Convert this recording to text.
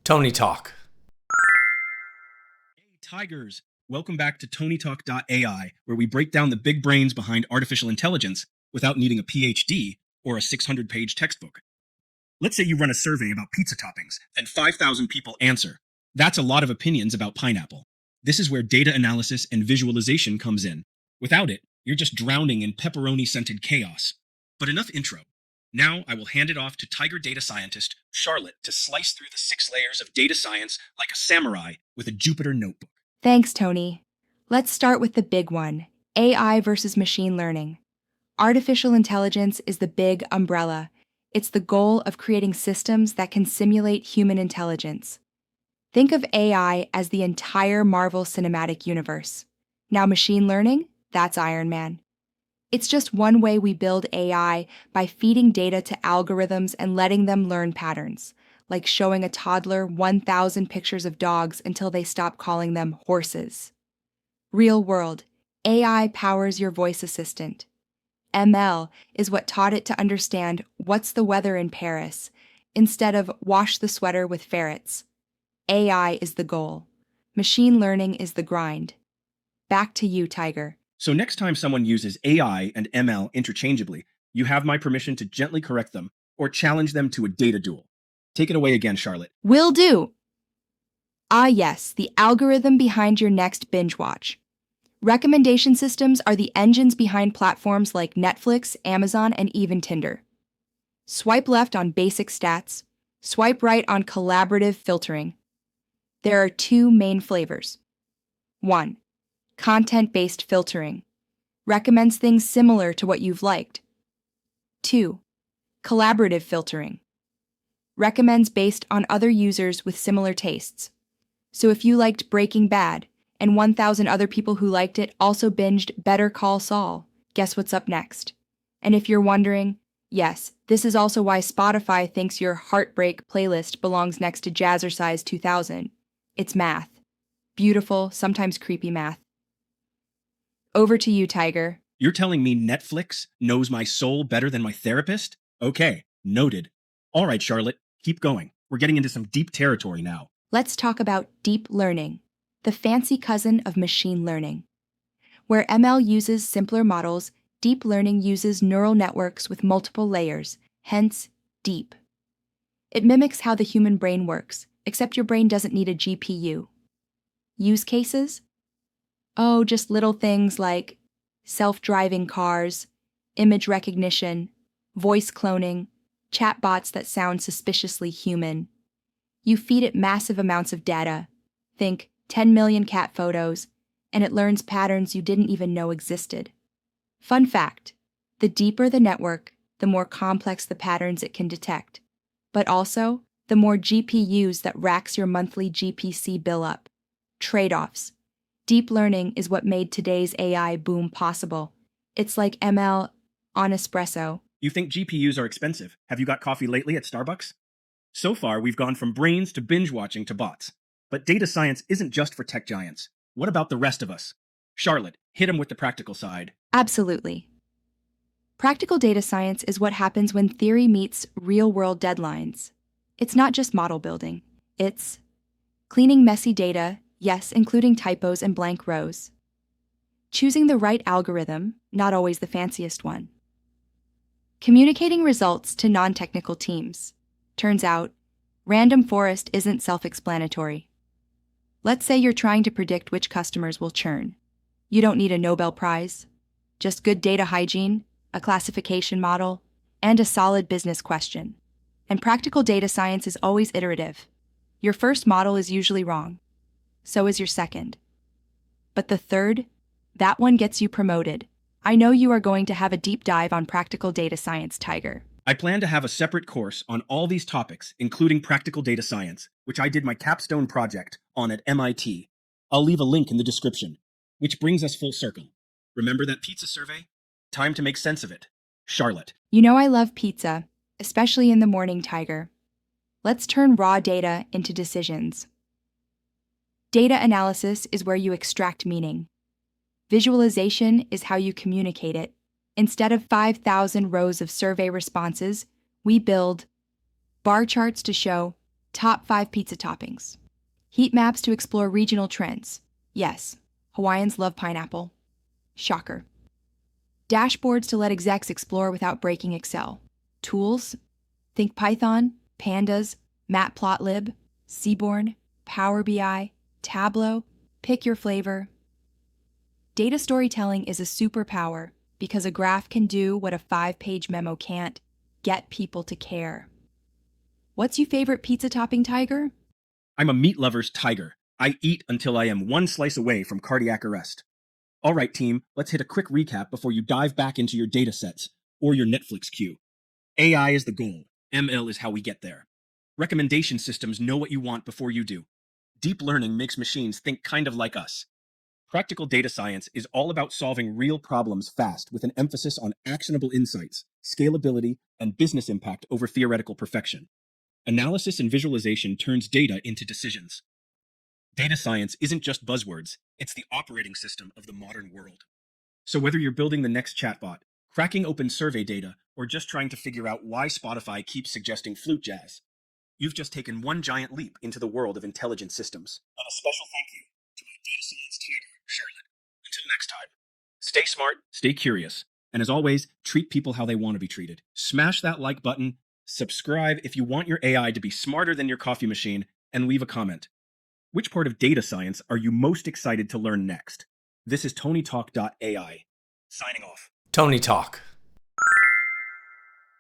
Tony Talk. Hey, Tigers! Welcome back to TonyTalk.ai, where we break down the big brains behind artificial intelligence without needing a PhD or a 600-page textbook. Let's say you run a survey about pizza toppings, and 5,000 people answer. That's a lot of opinions about pineapple. This is where data analysis and visualization comes in. Without it, you're just drowning in pepperoni-scented chaos. But enough intro. Now I will hand it off to Tiger data scientist Charlotte to slice through the 6 layers of data science like a samurai with a Jupyter notebook. Thanks, Tony. Let's start with the big one, AI versus machine learning. Artificial intelligence is the big umbrella. It's the goal of creating systems that can simulate human intelligence. Think of AI as the entire Marvel Cinematic Universe. Now machine learning, that's Iron Man. It's just one way we build AI by feeding data to algorithms and letting them learn patterns, like showing a toddler 1,000 pictures of dogs until they stop calling them horses. Real world, AI powers your voice assistant. ML is what taught it to understand what's the weather in Paris instead of wash the sweater with ferrets. AI is the goal. Machine learning is the grind. Back to you, Tiger. So next time someone uses AI and ML interchangeably, you have my permission to gently correct them or challenge them to a data duel. Take it away again, Charlotte. Will do. Ah yes, the algorithm behind your next binge watch. Recommendation systems are the engines behind platforms like Netflix, Amazon, and even Tinder. Swipe left on basic stats, swipe right on collaborative filtering. There are 2 main flavors. 1. Content-based filtering. Recommends things similar to what you've liked. 2. Collaborative filtering. Recommends based on other users with similar tastes. So if you liked Breaking Bad, and 1,000 other people who liked it also binged Better Call Saul, guess what's up next? And if you're wondering, yes, this is also why Spotify thinks your Heartbreak playlist belongs next to Jazzercise 2000. It's math. Beautiful, sometimes creepy math. Over to you, Tiger. You're telling me Netflix knows my soul better than my therapist? Okay, noted. All right, Charlotte, keep going. We're getting into some deep territory now. Let's talk about deep learning, the fancy cousin of machine learning. Where ML uses simpler models, deep learning uses neural networks with multiple layers, hence deep. It mimics how the human brain works, except your brain doesn't need a GPU. Use cases? Oh, just little things like self-driving cars, image recognition, voice cloning, chatbots that sound suspiciously human. You feed it massive amounts of data, think 10 million cat photos, and it learns patterns you didn't even know existed. Fun fact, the deeper the network, the more complex the patterns it can detect, but also the more GPUs that racks your monthly GPC bill up. Trade-offs. Deep learning is what made today's AI boom possible. It's like ML on espresso. You think GPUs are expensive? Have you got coffee lately at Starbucks? So far, we've gone from brains to binge watching to bots. But data science isn't just for tech giants. What about the rest of us? Charlotte, hit him with the practical side. Absolutely. Practical data science is what happens when theory meets real-world deadlines. It's not just model building. It's cleaning messy data, yes, including typos and blank rows. Choosing the right algorithm, not always the fanciest one. Communicating results to non-technical teams. Turns out, random forest isn't self-explanatory. Let's say you're trying to predict which customers will churn. You don't need a Nobel Prize, just good data hygiene, a classification model, and a solid business question. And practical data science is always iterative. Your first model is usually wrong. So is your second. But the third, that one gets you promoted. I know you are going to have a deep dive on practical data science, Tiger. I plan to have a separate course on all these topics, including practical data science, which I did my capstone project on at MIT. I'll leave a link in the description. Which brings us full circle. Remember that pizza survey? Time to make sense of it. Charlotte. You know I love pizza, especially in the morning, Tiger. Let's turn raw data into decisions. Data analysis is where you extract meaning. Visualization is how you communicate it. Instead of 5,000 rows of survey responses, we build bar charts to show Top 5 pizza toppings. Heat maps to explore regional trends. Yes, Hawaiians love pineapple. Shocker. Dashboards to let execs explore without breaking Excel. Tools. Think Python, Pandas, Matplotlib, Seaborn, Power BI, Tableau. Pick your flavor. Data storytelling is a superpower because a graph can do what a 5-page memo can't: get people to care. What's your favorite pizza topping, Tiger? I'm a meat lover's tiger. I eat until I am one slice away from cardiac arrest. All right, team, let's hit a quick recap before you dive back into your data sets or your Netflix queue. AI is the goal. ML is how we get there. Recommendation systems know what you want before you do. Deep learning makes machines think kind of like us. Practical data science is all about solving real problems fast with an emphasis on actionable insights, scalability, and business impact over theoretical perfection. Analysis and visualization turns data into decisions. Data science isn't just buzzwords, it's the operating system of the modern world. So whether you're building the next chatbot, cracking open survey data, or just trying to figure out why Spotify keeps suggesting flute jazz, you've just taken one giant leap into the world of intelligent systems. And a special thank you to my data science tiger, Charlotte. Until next time, stay smart, stay curious, and as always, treat people how they want to be treated. Smash that like button, subscribe if you want your AI to be smarter than your coffee machine, and leave a comment. Which part of data science are you most excited to learn next? This is TonyTalk.ai, signing off. Tony Talk.